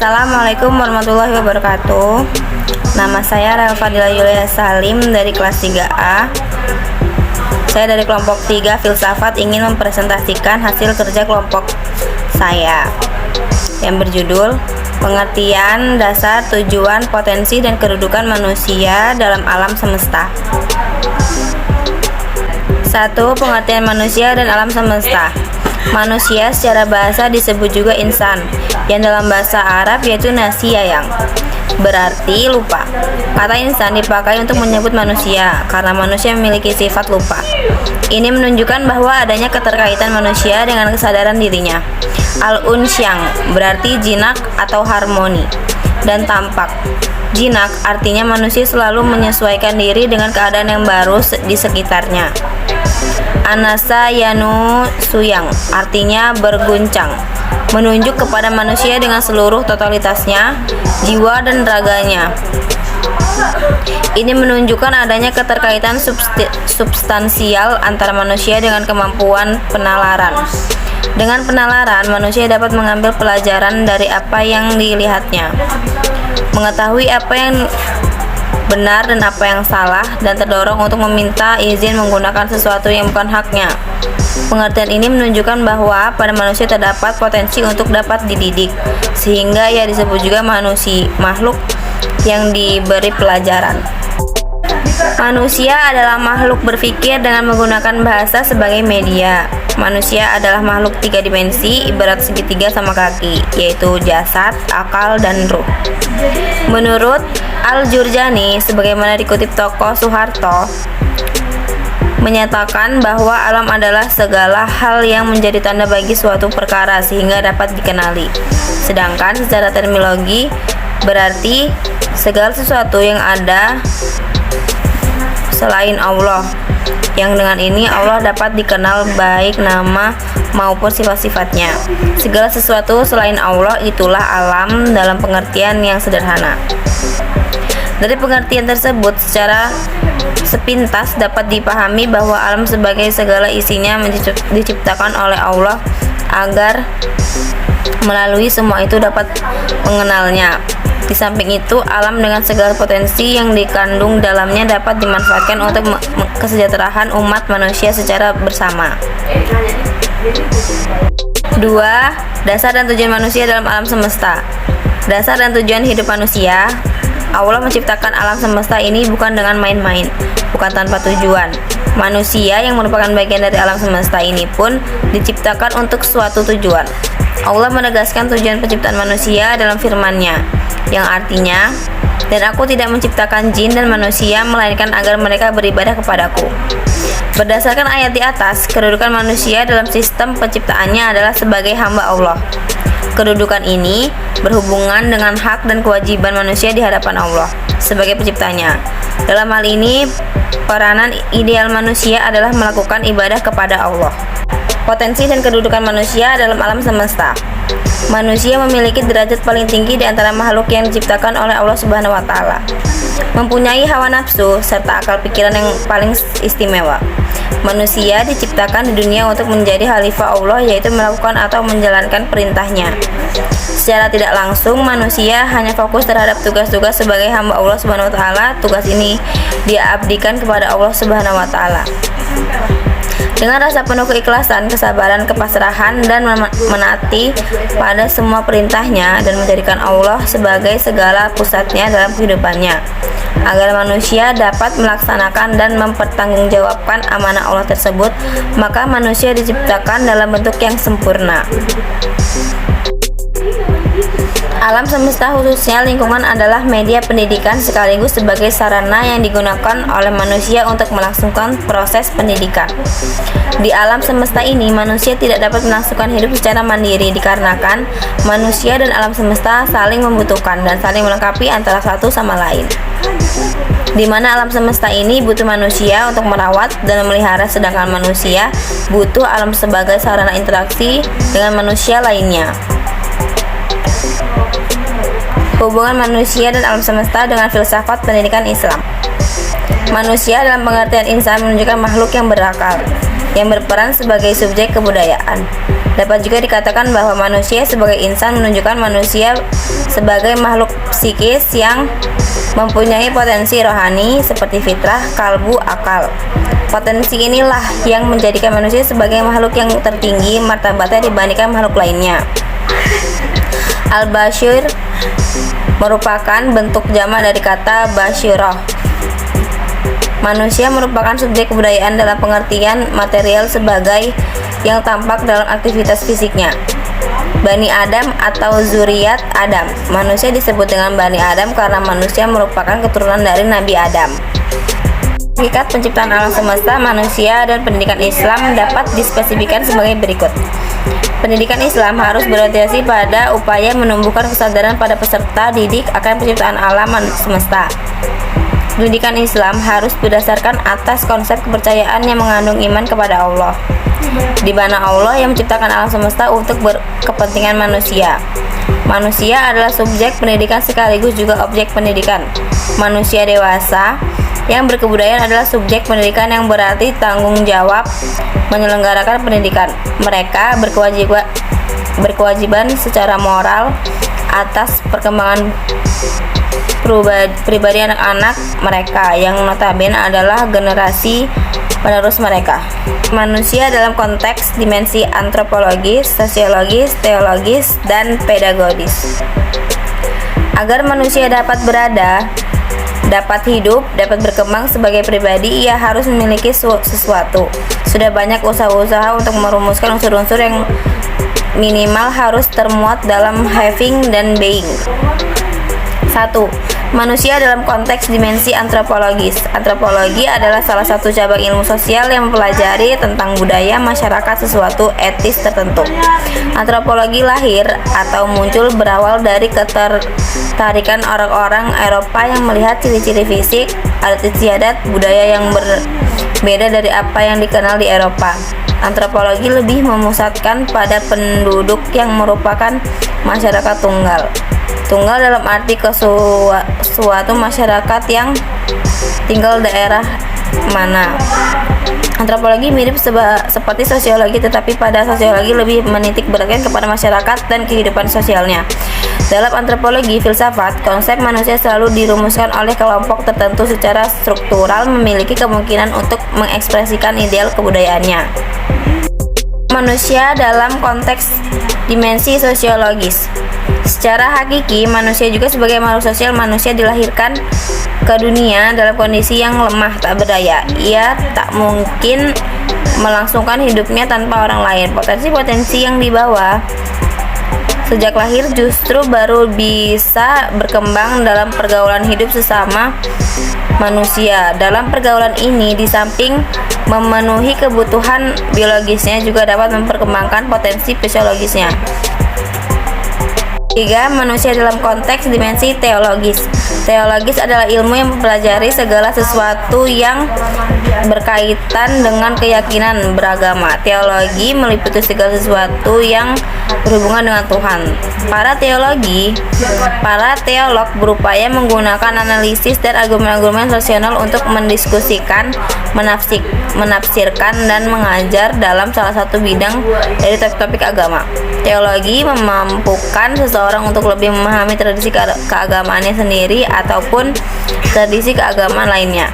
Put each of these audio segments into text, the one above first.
Assalamualaikum warahmatullahi wabarakatuh. Nama saya Relfadila Yulia Salim dari kelas 3A. Saya dari kelompok 3 Filsafat ingin mempresentasikan hasil kerja kelompok saya yang berjudul Pengertian Dasar Tujuan Potensi dan Kedudukan Manusia dalam Alam Semesta. 1. Pengertian manusia dan alam semesta. Manusia secara bahasa disebut juga insan, yang dalam bahasa Arab yaitu nasiya, yang berarti lupa. Kata insan dipakai untuk menyebut manusia karena manusia memiliki sifat lupa. Ini menunjukkan bahwa adanya keterkaitan manusia dengan kesadaran dirinya. Al-unsyang berarti jinak atau harmoni dan tampak. Jinak artinya manusia selalu menyesuaikan diri dengan keadaan yang baru di sekitarnya. Anasa yanu suyang artinya berguncang, menunjuk kepada manusia dengan seluruh totalitasnya, jiwa dan raganya. Ini menunjukkan adanya keterkaitan substansial antara manusia dengan kemampuan penalaran. Dengan penalaran, manusia dapat mengambil pelajaran dari apa yang dilihatnya, mengetahui apa yang benar dan apa yang salah, dan terdorong untuk meminta izin menggunakan sesuatu yang bukan haknya. Pengertian ini menunjukkan bahwa pada manusia terdapat potensi untuk dapat dididik, sehingga ia disebut juga manusia, makhluk yang diberi pelajaran. Manusia adalah makhluk berpikir dengan menggunakan bahasa sebagai media. Manusia adalah makhluk 3 dimensi, ibarat segitiga sama kaki, yaitu jasad, akal, dan ruh. Menurut Al-Jurjani, sebagaimana dikutip tokoh Soeharto, menyatakan bahwa alam adalah segala hal yang menjadi tanda bagi suatu perkara sehingga dapat dikenali. Sedangkan secara terminologi berarti segala sesuatu yang ada selain Allah, yang dengan ini Allah dapat dikenal baik nama maupun sifat-sifatnya. Segala sesuatu selain Allah itulah alam dalam pengertian yang sederhana. Dari pengertian tersebut, secara sepintas dapat dipahami bahwa alam sebagai segala isinya diciptakan oleh Allah agar melalui semua itu dapat mengenalnya. Di samping itu, alam dengan segala potensi yang dikandung dalamnya dapat dimanfaatkan untuk kesejahteraan umat manusia secara bersama. 2. Dasar dan tujuan manusia dalam alam semesta. Dasar dan tujuan hidup manusia. Allah menciptakan alam semesta ini bukan dengan main-main, bukan tanpa tujuan. Manusia yang merupakan bagian dari alam semesta ini pun diciptakan untuk suatu tujuan. Allah menegaskan tujuan penciptaan manusia dalam firman-Nya, yang artinya, dan aku tidak menciptakan jin dan manusia melainkan agar mereka beribadah kepadaku. Berdasarkan ayat di atas, kedudukan manusia dalam sistem penciptaannya adalah sebagai hamba Allah. Kedudukan ini berhubungan dengan hak dan kewajiban manusia di hadapan Allah sebagai penciptanya. Dalam hal ini, peranan ideal manusia adalah melakukan ibadah kepada Allah. Potensi dan kedudukan manusia dalam alam semesta. Manusia memiliki derajat paling tinggi di antara makhluk yang diciptakan oleh Allah Subhanahu wa taala. Mempunyai hawa nafsu serta akal pikiran yang paling istimewa. Manusia diciptakan di dunia untuk menjadi khalifah Allah, yaitu melakukan atau menjalankan perintahnya. Secara tidak langsung, manusia hanya fokus terhadap tugas-tugas sebagai hamba Allah Subhanahu wa taala. Tugas ini diabdikan kepada Allah Subhanahu wa taala dengan rasa penuh keikhlasan, kesabaran, kepasrahan, dan menaati pada semua perintahnya, dan menjadikan Allah sebagai segala pusatnya dalam kehidupannya, agar manusia dapat melaksanakan dan mempertanggungjawabkan amanah Allah tersebut. Maka manusia diciptakan dalam bentuk yang sempurna. Alam semesta, khususnya lingkungan, adalah media pendidikan sekaligus sebagai sarana yang digunakan oleh manusia untuk melangsungkan proses pendidikan. Di alam semesta ini, manusia tidak dapat melangsungkan hidup secara mandiri dikarenakan manusia dan alam semesta saling membutuhkan dan saling melengkapi antara satu sama lain. Di mana alam semesta ini butuh manusia untuk merawat dan memelihara, sedangkan manusia butuh alam sebagai sarana interaksi dengan manusia lainnya. Hubungan manusia dan alam semesta dengan filsafat pendidikan Islam. Manusia dalam pengertian insan menunjukkan makhluk yang berakal. yang berperan sebagai subjek kebudayaan. Dapat juga dikatakan bahwa manusia sebagai insan menunjukkan manusia sebagai makhluk psikis yang mempunyai potensi rohani seperti fitrah, kalbu, akal. Potensi inilah yang menjadikan manusia sebagai makhluk yang tertinggi martabatnya dibandingkan makhluk lainnya. Al-Bashir merupakan bentuk jamak dari kata basyirah. Manusia merupakan subjek kebudayaan dalam pengertian material sebagai yang tampak dalam aktivitas fisiknya. Bani Adam atau zuriat Adam. Manusia disebut dengan Bani Adam karena manusia merupakan keturunan dari Nabi Adam. Hakikat penciptaan alam semesta, manusia, dan pendidikan Islam dapat dispesifikasikan sebagai berikut. Pendidikan Islam harus berorientasi pada upaya menumbuhkan kesadaran pada peserta didik akan penciptaan alam semesta. Pendidikan Islam harus berdasarkan atas konsep kepercayaan yang mengandung iman kepada Allah, di mana Allah yang menciptakan alam semesta untuk berkepentingan manusia. Manusia adalah subjek pendidikan sekaligus juga objek pendidikan. Manusia dewasa yang berkebudayaan adalah subjek pendidikan yang berarti tanggung jawab menyelenggarakan pendidikan. Mereka berkewajiban secara moral atas perkembangan pribadi anak-anak mereka yang notabene adalah generasi penerus mereka. Manusia dalam konteks dimensi antropologis, sosiologis, teologis, dan pedagogis. Agar manusia dapat hidup, dapat berkembang sebagai pribadi, ia harus memiliki sesuatu. Sudah banyak usaha-usaha untuk merumuskan unsur-unsur yang minimal harus termuat dalam having dan being. 1. Manusia dalam konteks dimensi antropologis. Antropologi adalah salah satu cabang ilmu sosial yang mempelajari tentang budaya masyarakat sesuatu etis tertentu. Antropologi lahir atau muncul berawal dari ketertarikan orang-orang Eropa yang melihat ciri-ciri fisik, adat istiadat, budaya yang berbeda dari apa yang dikenal di Eropa. Antropologi lebih memusatkan pada penduduk yang merupakan masyarakat tunggal. Tunggal dalam arti suatu masyarakat yang tinggal daerah mana. Antropologi mirip seperti sosiologi, tetapi pada sosiologi lebih menitik beratkan kepada masyarakat dan kehidupan sosialnya. Dalam antropologi filsafat, konsep manusia selalu dirumuskan oleh kelompok tertentu secara struktural memiliki kemungkinan untuk mengekspresikan ideal kebudayaannya. Manusia dalam konteks dimensi sosiologis. Secara hakiki, manusia juga sebagai makhluk sosial. Manusia dilahirkan ke dunia dalam kondisi yang lemah tak berdaya. Ia tak mungkin melangsungkan hidupnya tanpa orang lain. Potensi-potensi yang dibawa sejak lahir justru baru bisa berkembang dalam pergaulan hidup sesama manusia. Dalam pergaulan ini, di samping memenuhi kebutuhan biologisnya, juga dapat memperkembangkan potensi fisiologisnya. 3. Manusia dalam konteks dimensi teologis. Teologis adalah ilmu yang mempelajari segala sesuatu yang berkaitan dengan keyakinan beragama. Teologi meliputi segala sesuatu yang berhubungan dengan Tuhan. Para teolog berupaya menggunakan analisis dan argumen-argumen rasional untuk mendiskusikan, menafsirkan, dan mengajar dalam salah satu bidang dari topik-topik agama. Teologi memampukan seseorang untuk lebih memahami tradisi keagamaannya sendiri ataupun tradisi keagamaan lainnya,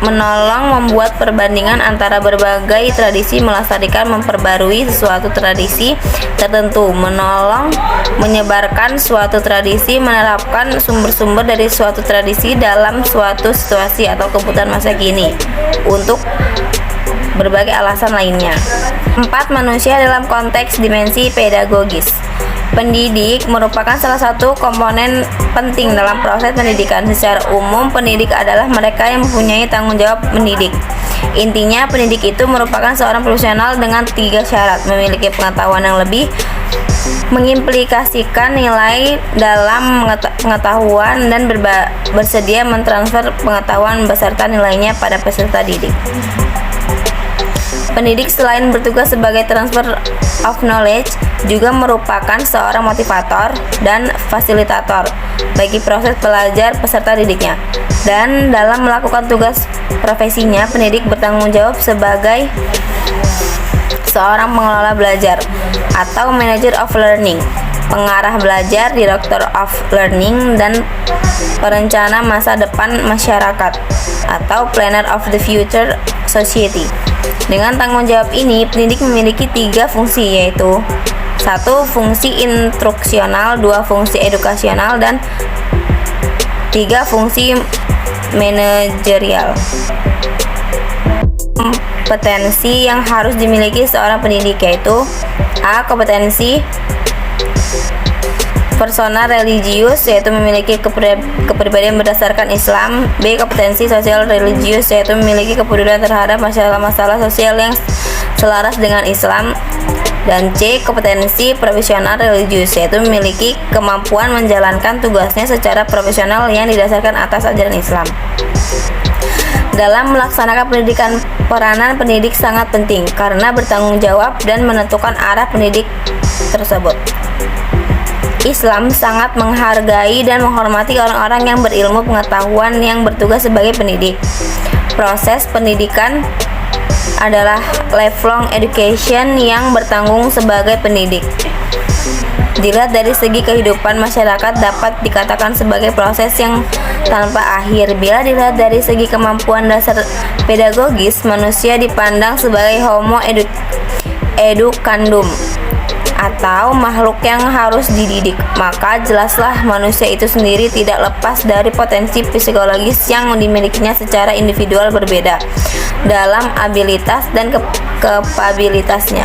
menolong membuat perbandingan antara berbagai tradisi, melestarikan, memperbarui suatu tradisi tertentu, menolong menyebarkan suatu tradisi, menerapkan sumber-sumber dari suatu tradisi dalam suatu situasi atau kebutuhan masa kini untuk berbagai alasan lainnya. 4. Manusia dalam konteks dimensi pedagogis. Pendidik merupakan salah satu komponen penting dalam proses pendidikan. Secara umum, pendidik adalah mereka yang mempunyai tanggung jawab mendidik. Intinya, pendidik itu merupakan seorang profesional dengan 3 syarat: memiliki pengetahuan yang lebih, mengimplikasikan nilai dalam pengetahuan, dan bersedia mentransfer pengetahuan beserta nilainya pada peserta didik. Pendidik selain bertugas sebagai transfer of knowledge, juga merupakan seorang motivator dan fasilitator bagi proses belajar peserta didiknya. Dan dalam melakukan tugas profesinya, pendidik bertanggung jawab sebagai seorang pengelola belajar atau manager of learning, pengarah belajar, director of learning, dan perencana masa depan masyarakat atau planner of the future society. Dengan tanggung jawab ini, pendidik memiliki 3 fungsi, yaitu 1 fungsi instruksional, 2 fungsi edukasional, dan 3 fungsi manajerial. Kompetensi yang harus dimiliki seorang pendidik yaitu A. Kompetensi personal religius, yaitu memiliki kepribadian berdasarkan Islam. B. Kompetensi sosial religius, yaitu memiliki kepedulian terhadap masalah-masalah sosial yang selaras dengan Islam. Dan C. Kompetensi profesional religius, yaitu memiliki kemampuan menjalankan tugasnya secara profesional yang didasarkan atas ajaran Islam. Dalam melaksanakan pendidikan, peranan pendidik sangat penting karena bertanggung jawab dan menentukan arah pendidik tersebut. Islam sangat menghargai dan menghormati orang-orang yang berilmu pengetahuan yang bertugas sebagai pendidik. Proses pendidikan adalah lifelong education yang bertanggung sebagai pendidik. Dilihat dari segi kehidupan, masyarakat dapat dikatakan sebagai proses yang tanpa akhir. Bila dilihat dari segi kemampuan dasar pedagogis, manusia dipandang sebagai homo educandum atau makhluk yang harus dididik. Maka jelaslah manusia itu sendiri tidak lepas dari potensi psikologis yang dimilikinya secara individual berbeda dalam abilitas dan kapabilitasnya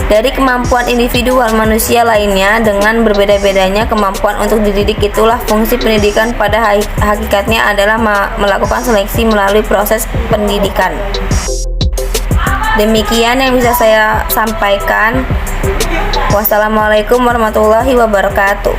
dari kemampuan individual manusia lainnya. Dengan berbeda-bedanya kemampuan untuk dididik, itulah fungsi pendidikan pada hakikatnya adalah melakukan seleksi melalui proses pendidikan. Demikian yang bisa saya sampaikan. Wassalamualaikum warahmatullahi wabarakatuh.